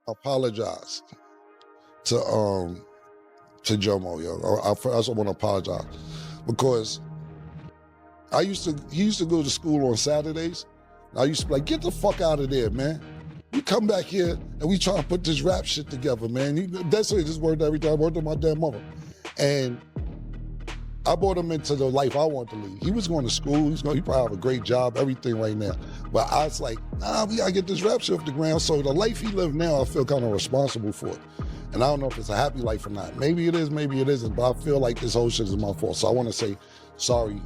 apologize to Jomo, yo. I first want to apologize because he used to go to school on Saturdays. And I used to be like, get the fuck out of there, man. You come back here and we try to put this rap shit together, man. That's it, this word every time. I worked with my damn mother. And I brought him into the life I wanted to lead. He was going to school. He probably have a great job, everything right now. But I was like, nah, we gotta get this rap shit off the ground. So the life he lives now, I feel kind of responsible for it. And I don't know if it's a happy life or not. Maybe it is, maybe it isn't. But I feel like this whole shit is my fault. So I want to say sorry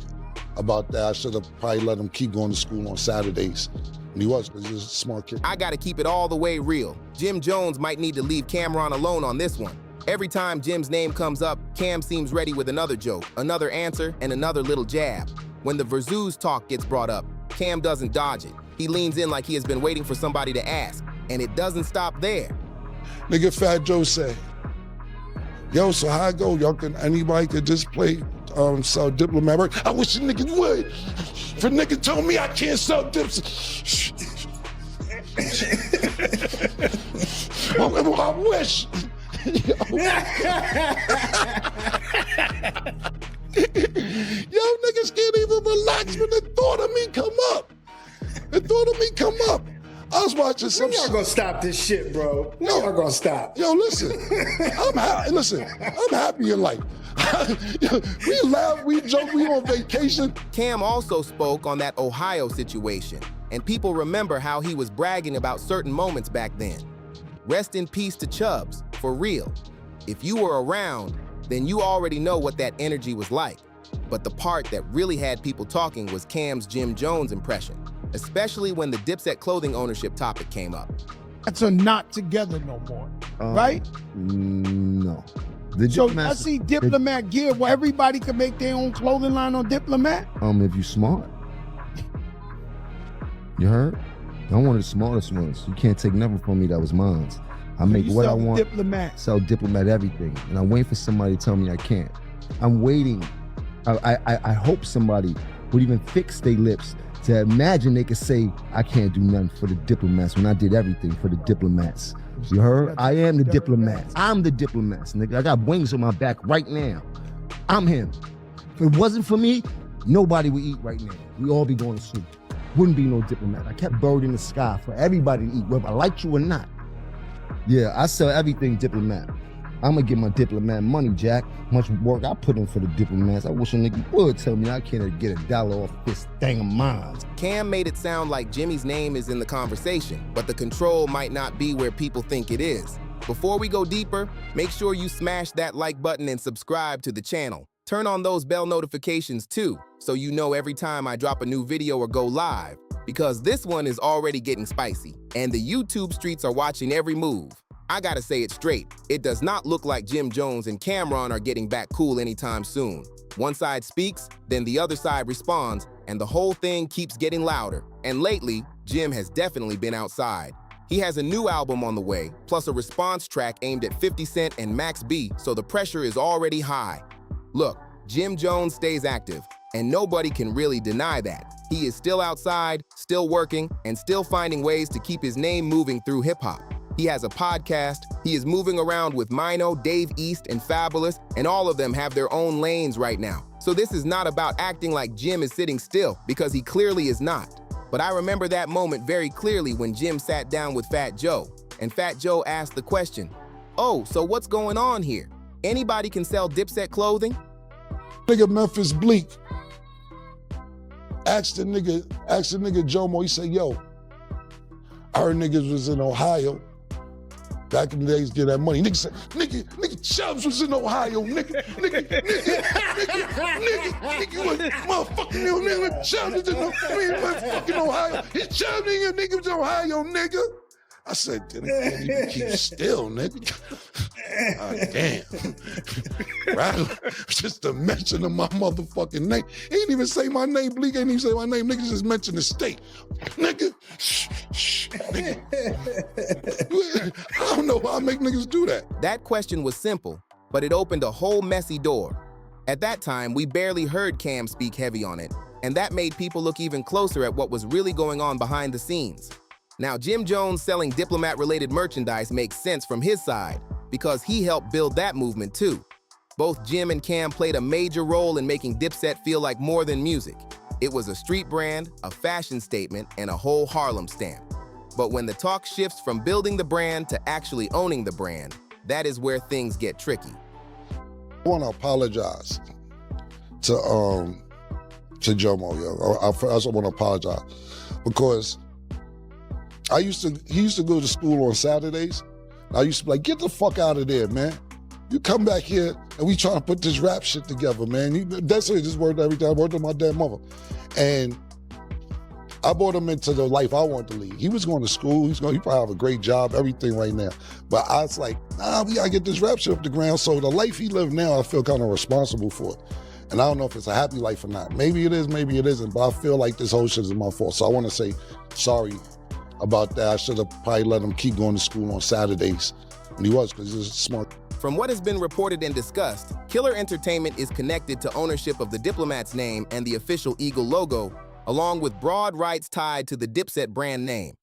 about that. I should have probably let him keep going to school on Saturdays. And he was, because he's a smart kid. I gotta keep it all the way real. Jim Jones might need to leave Camron alone on this one. Every time Jim's name comes up, Cam seems ready with another joke, another answer, and another little jab. When the Verzoos talk gets brought up, Cam doesn't dodge it. He leans in like he has been waiting for somebody to ask, and it doesn't stop there. Nigga Fat Joe say, yo, so how I go? Anybody could just play sell Diplomat record? I wish a nigga would. If a nigga told me I can't sell Dipset. I wish. Yo, niggas can't even relax when the thought of me come up. The thought of me come up. I was watching some When y'all gonna stop this shit, bro? When y'all gonna stop? Yo, listen, I'm happy in life. We laugh, we joke, we on vacation. Cam also spoke on that Ohio situation, and people remember how he was bragging about certain moments back then. Rest in peace to Chubbs, for real. If you were around, then you already know what that energy was like. But the part that really had people talking was Cam's Jim Jones impression, especially when the Dipset clothing ownership topic came up. That's not together no more, right? No. So I see Diplomat gear where everybody can make their own clothing line on Diplomat. If you smart. You heard? I'm one of the smartest ones. You can't take nothing from me that was mine. I make what I want. Diplomat. Sell Diplomat everything. And I'm waiting for somebody to tell me I can't. I'm waiting. I hope somebody would even fix their lips to imagine they could say, I can't do nothing for the Diplomats when I did everything for the Diplomats. You heard? I am the Diplomat. I'm the Diplomats, nigga. I got wings on my back right now. I'm him. If it wasn't for me, nobody would eat right now. We all be going to sleep. Wouldn't be no Diplomat. I kept bird in the sky for everybody to eat, whether I like you or not. Yeah, I sell everything Diplomat. I'm gonna get my Diplomat money, Jack. Much work I put in for the Diplomats. I wish a nigga would tell me I can't get $1 off this thing of mine. Cam made it sound like Jimmy's name is in the conversation, but the control might not be where people think it is. Before we go deeper, make sure you smash that like button and subscribe to the channel. Turn on those bell notifications too, so you know every time I drop a new video or go live, because this one is already getting spicy, and the YouTube streets are watching every move. I gotta say it straight, it does not look like Jim Jones and Camron are getting back cool anytime soon. One side speaks, then the other side responds, and the whole thing keeps getting louder. And lately, Jim has definitely been outside. He has a new album on the way, plus a response track aimed at 50 Cent and Max B, so the pressure is already high. Look, Jim Jones stays active, and nobody can really deny that. He is still outside, still working, and still finding ways to keep his name moving through hip-hop. He has a podcast, he is moving around with Mino, Dave East, and Fabulous, and all of them have their own lanes right now. So this is not about acting like Jim is sitting still, because he clearly is not. But I remember that moment very clearly when Jim sat down with Fat Joe, and Fat Joe asked the question, "Oh, so what's going on here? Anybody can sell Dipset clothing?" Nigga Memphis Bleak asked the nigga Jomo, he said, yo, I heard niggas was in Ohio. Back in the days, get that money. Nigga said, nigga, Chubbs was in Ohio, nigga, you a motherfucking nigga, Chubbs was in fucking Ohio. He Chubbs, nigga was in Ohio, nigga. I said, then can't even keep still, nigga. Damn. Right? Just the mention of my motherfucking name. He ain't even say my name, Bleak ain't even say my name. Niggas just mention the state. Nigga. Nigga. I don't know why I make niggas do that. That question was simple, but it opened a whole messy door. At that time, we barely heard Cam speak heavy on it, and that made people look even closer at what was really going on behind the scenes. Now, Jim Jones selling Diplomat-related merchandise makes sense from his side because he helped build that movement too. Both Jim and Cam played a major role in making Dipset feel like more than music. It was a street brand, a fashion statement, and a whole Harlem stamp. But when the talk shifts from building the brand to actually owning the brand, that is where things get tricky. I want to apologize to Jomo, yo. I also want to apologize because he used to go to school on Saturdays. I used to be like, get the fuck out of there, man. You come back here and we trying to put this rap shit together, man. That's it, just worked every time. I worked with my damn mother. And I brought him into the life I wanted to lead. He was going to school. He probably have a great job, everything right now. But I was like, nah, we gotta get this rap shit off the ground. So the life he lives now, I feel kind of responsible for it. And I don't know if it's a happy life or not. Maybe it is, maybe it isn't. But I feel like this whole shit is my fault. So I want to say sorry about that. I should have probably let him keep going to school on Saturdays. And he was, because he's smart. From what has been reported and discussed, Killer Entertainment is connected to ownership of the Diplomat's name and the official Eagle logo, along with broad rights tied to the Dipset brand name.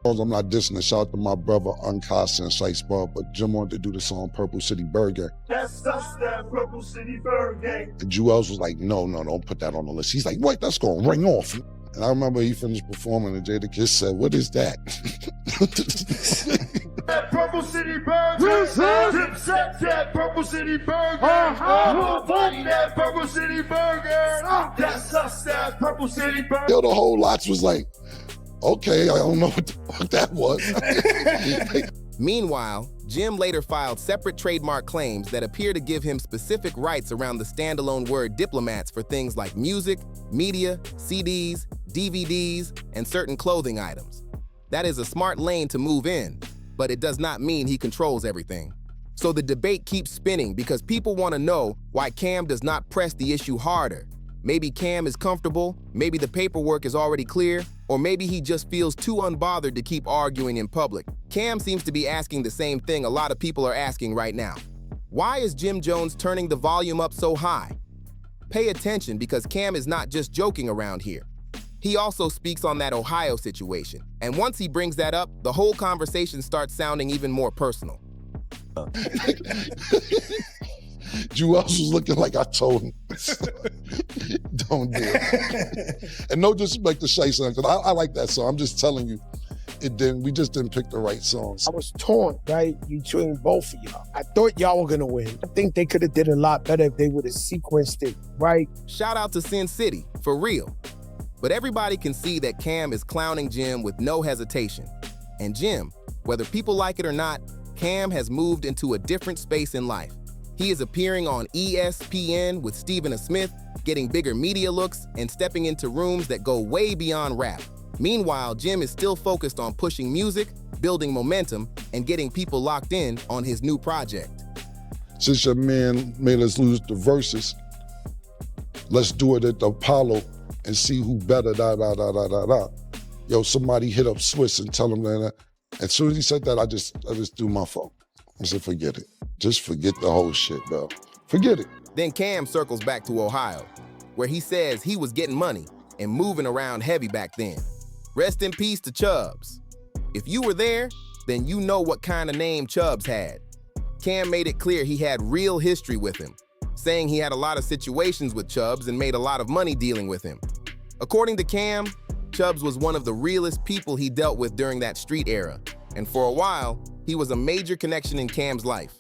I'm not dissing. Shout out to my brother, Uncasa and Sliceball, but Jim wanted to do the song Purple City Bird Gang. That's us, that Purple City Bird Gang. And Jewels was like, no, don't put that on the list. He's like, what? That's gonna ring off. And I remember he finished performing and Jadakiss said, what is that? That Purple City Bird Gang. Dipset, that Purple City Bird Gang. Nobody, that Purple City Bird Gang. That's us, that Purple City Bird Gang. Yo, the whole lots was like, okay, I don't know what the fuck that was. Meanwhile, Jim later filed separate trademark claims that appear to give him specific rights around the standalone word diplomats for things like music, media, CDs, DVDs, and certain clothing items. That is a smart lane to move in, but it does not mean he controls everything. So the debate keeps spinning because people want to know why Cam does not press the issue harder. Maybe Cam is comfortable, maybe the paperwork is already clear, or maybe he just feels too unbothered to keep arguing in public. Cam seems to be asking the same thing a lot of people are asking right now. Why is Jim Jones turning the volume up so high? Pay attention because Cam is not just joking around here. He also speaks on that Ohio situation, and once he brings that up, the whole conversation starts sounding even more personal. Jewels was looking like I told him, don't do it. And no disrespect to Shay Son, because I like that song. I'm just telling you, we just didn't pick the right songs. I was torn, right, between both of y'all. I thought y'all were gonna win. I think they could have did a lot better if they would have sequenced it, right? Shout out to Sin City, for real. But everybody can see that Cam is clowning Jim with no hesitation. And Jim, whether people like it or not, Cam has moved into a different space in life. He is appearing on ESPN with Stephen A. Smith, getting bigger media looks, and stepping into rooms that go way beyond rap. Meanwhile, Jim is still focused on pushing music, building momentum, and getting people locked in on his new project. Since your man made us lose the verses, let's do it at the Apollo and see who better, Yo, somebody hit up Swiss and tell him that. As soon as he said that, I just threw my phone. I said, forget it. Just forget the whole shit, bro. Forget it. Then Cam circles back to Ohio, where he says he was getting money and moving around heavy back then. Rest in peace to Chubbs. If you were there, then you know what kind of name Chubbs had. Cam made it clear he had real history with him, saying he had a lot of situations with Chubbs and made a lot of money dealing with him. According to Cam, Chubbs was one of the realest people he dealt with during that street era, and for a while, he was a major connection in Cam's life.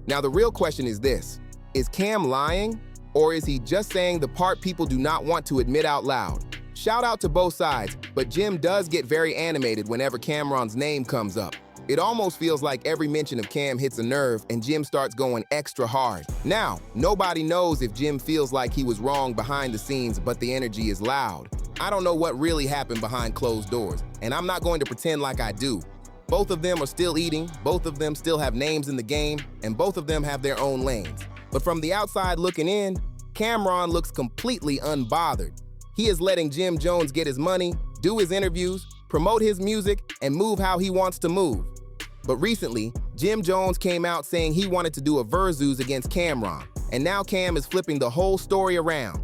Now the real question is this: is Cam lying, or is he just saying the part people do not want to admit out loud? Shout out to both sides, but Jim does get very animated whenever Camron's name comes up. It almost feels like every mention of Cam hits a nerve and Jim starts going extra hard. Now, nobody knows if Jim feels like he was wrong behind the scenes, but the energy is loud. I don't know what really happened behind closed doors, and I'm not going to pretend like I do. Both of them are still eating, both of them still have names in the game, and both of them have their own lanes. But from the outside looking in, Camron looks completely unbothered. He is letting Jim Jones get his money, do his interviews, promote his music, and move how he wants to move. But recently, Jim Jones came out saying he wanted to do a versus against Camron, and now Cam is flipping the whole story around.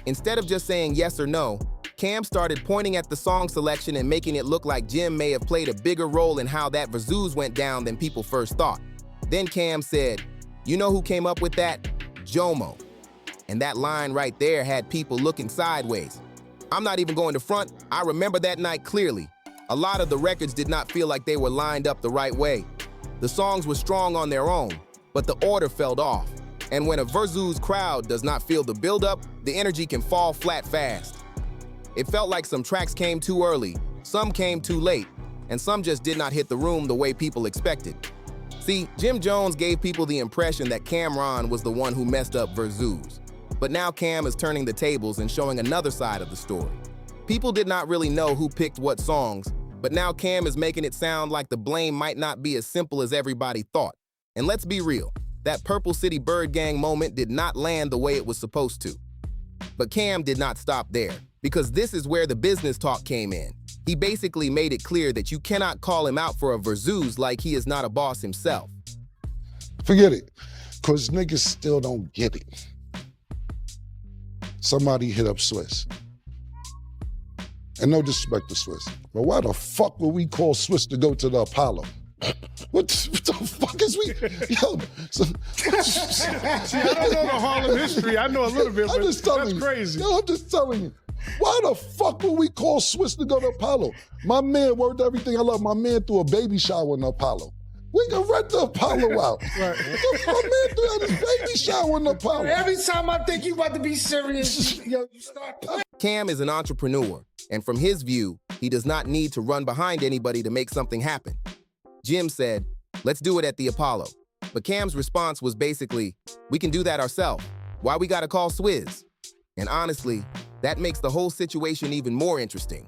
Instead of just saying yes or no, Cam started pointing at the song selection and making it look like Jim may have played a bigger role in how that versus went down than people first thought. Then Cam said, "You know who came up with that? Jomo." And that line right there had people looking sideways. I'm not even going to front, I remember that night clearly. A lot of the records did not feel like they were lined up the right way. The songs were strong on their own, but the order fell off. And when a versus crowd does not feel the buildup, the energy can fall flat fast. It felt like some tracks came too early, some came too late, and some just did not hit the room the way people expected. See, Jim Jones gave people the impression that Camron was the one who messed up versus. But now Cam is turning the tables and showing another side of the story. People did not really know who picked what songs, but now Cam is making it sound like the blame might not be as simple as everybody thought. And let's be real, that Purple City Bird Gang moment did not land the way it was supposed to. But Cam did not stop there, because this is where the business talk came in. He basically made it clear that you cannot call him out for a versus like he is not a boss himself. Forget it, because niggas still don't get it. Somebody hit up Swiss. And no disrespect to Swiss, but why the fuck would we call Swiss to go to the Apollo? What the fuck is we? Yo, See, I don't know the Harlem history. I know a little bit, but that's crazy. Yo, I'm just telling you. Why the fuck would we call Swiss to go to Apollo? My man worked everything I love. My man threw a baby shower in the Apollo. We can rent the Apollo out. Right. My man threw his baby shower in the Apollo. Every time I think you about to be serious, yo, you start playing. Cam is an entrepreneur, and from his view, he does not need to run behind anybody to make something happen. Jim said, "Let's do it at the Apollo." But Cam's response was basically, "We can do that ourselves. Why we gotta call Swizz?" And honestly, that makes the whole situation even more interesting.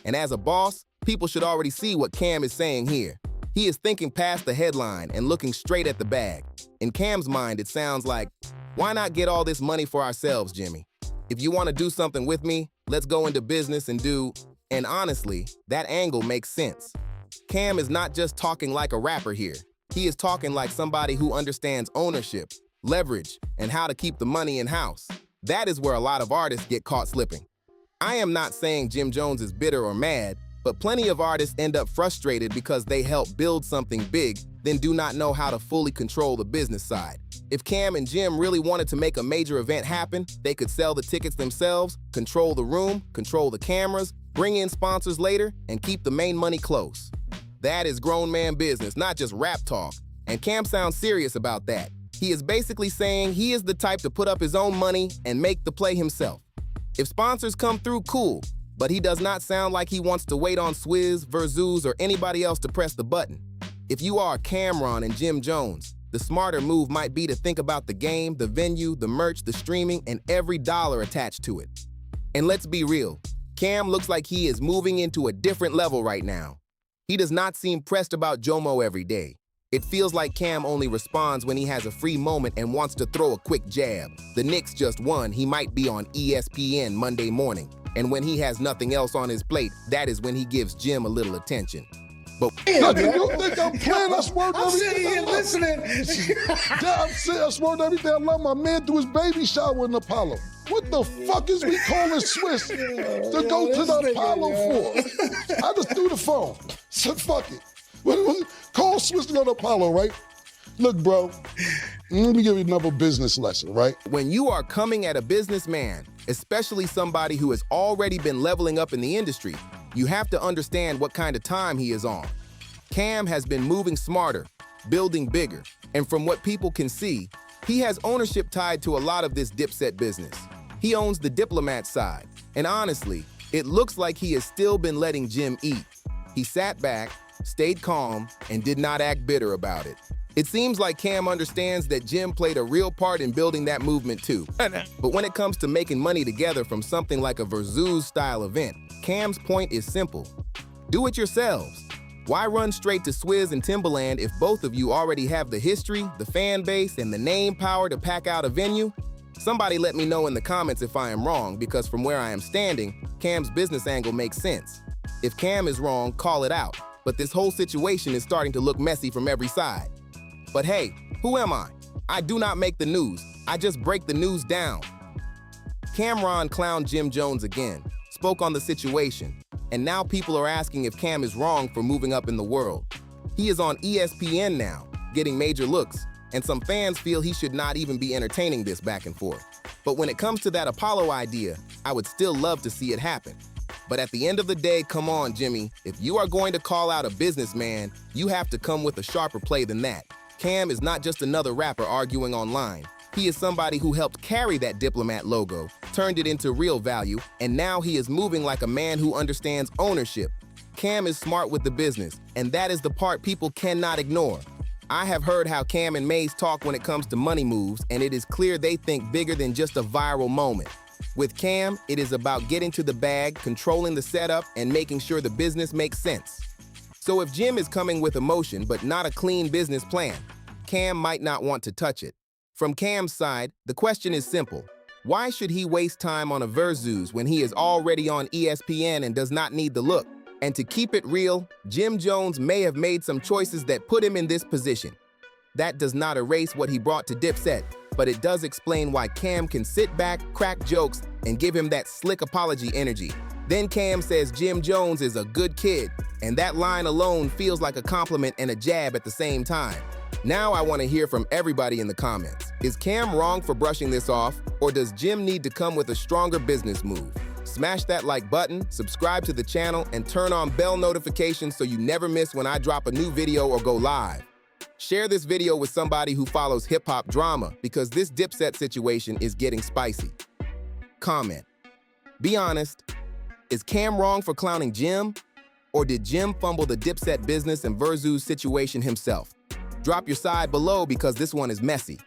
And as a boss, people should already see what Cam is saying here. He is thinking past the headline and looking straight at the bag. In Cam's mind, it sounds like, why not get all this money for ourselves, Jimmy? If you want to do something with me, let's go into business and do. And honestly, that angle makes sense. Cam is not just talking like a rapper here. He is talking like somebody who understands ownership, leverage, and how to keep the money in-house. That is where a lot of artists get caught slipping. I am not saying Jim Jones is bitter or mad, but plenty of artists end up frustrated because they help build something big, then do not know how to fully control the business side. If Cam and Jim really wanted to make a major event happen, they could sell the tickets themselves, control the room, control the cameras, bring in sponsors later, and keep the main money close. That is grown man business, not just rap talk. And Cam sounds serious about that. He is basically saying he is the type to put up his own money and make the play himself. If sponsors come through, cool, but he does not sound like he wants to wait on Swizz, versus, or anybody else to press the button. If you are Camron and Jim Jones, the smarter move might be to think about the game, the venue, the merch, the streaming, and every dollar attached to it. And let's be real, Cam looks like he is moving into a different level right now. He does not seem pressed about Jomo every day. It feels like Cam only responds when he has a free moment and wants to throw a quick jab. The Knicks just won, he might be on ESPN Monday morning. And when he has nothing else on his plate, that is when he gives Jim a little attention. But you think I'm playing? I swear I'm sitting here listening. I swear everything I love. My man threw his baby shower in the Apollo. What the fuck is we calling Swiss to go to the Apollo for? I just threw the phone. Said fuck it. Call Swiss to go to Apollo, right? Look, bro, let me give you another business lesson, right? When you are coming at a businessman, especially somebody who has already been leveling up in the industry, you have to understand what kind of time he is on. Cam has been moving smarter, building bigger, and from what people can see, he has ownership tied to a lot of this Dipset business. He owns the diplomat side, and honestly, it looks like he has still been letting Jim eat. He sat back, stayed calm, and did not act bitter about it. It seems like Cam understands that Jim played a real part in building that movement too. But when it comes to making money together from something like a versus-style event, Cam's point is simple. Do it yourselves. Why run straight to Swizz and Timbaland if both of you already have the history, the fan base, and the name power to pack out a venue? Somebody let me know in the comments if I am wrong, because from where I am standing, Cam's business angle makes sense. If Cam is wrong, call it out. But this whole situation is starting to look messy from every side. But hey, who am I? I do not make the news. I just break the news down. Camron clowned Jim Jones again, spoke on the situation, and now people are asking if Cam is wrong for moving up in the world. He is on ESPN now, getting major looks, and some fans feel he should not even be entertaining this back and forth. But when it comes to that Apollo idea, I would still love to see it happen. But at the end of the day, come on, Jimmy, if you are going to call out a businessman, you have to come with a sharper play than that. Cam is not just another rapper arguing online. He is somebody who helped carry that Diplomat logo, turned it into real value, and now he is moving like a man who understands ownership. Cam is smart with the business, and that is the part people cannot ignore. I have heard how Cam and Maze talk when it comes to money moves, and it is clear they think bigger than just a viral moment. With Cam, it is about getting to the bag, controlling the setup, and making sure the business makes sense. So if Jim is coming with emotion but not a clean business plan, Cam might not want to touch it. From Cam's side, the question is simple. Why should he waste time on a versus when he is already on ESPN and does not need the look? And to keep it real, Jim Jones may have made some choices that put him in this position. That does not erase what he brought to Dipset, but it does explain why Cam can sit back, crack jokes, and give him that slick apology energy. Then Cam says Jim Jones is a good kid, and that line alone feels like a compliment and a jab at the same time. Now I want to hear from everybody in the comments. Is Cam wrong for brushing this off, or does Jim need to come with a stronger business move? Smash that like button, subscribe to the channel, and turn on bell notifications so you never miss when I drop a new video or go live. Share this video with somebody who follows hip-hop drama because this Dipset situation is getting spicy. Comment. Be honest, is Cam wrong for clowning Jim? Or did Jim fumble the Dipset business and versus situation himself? Drop your side below because this one is messy.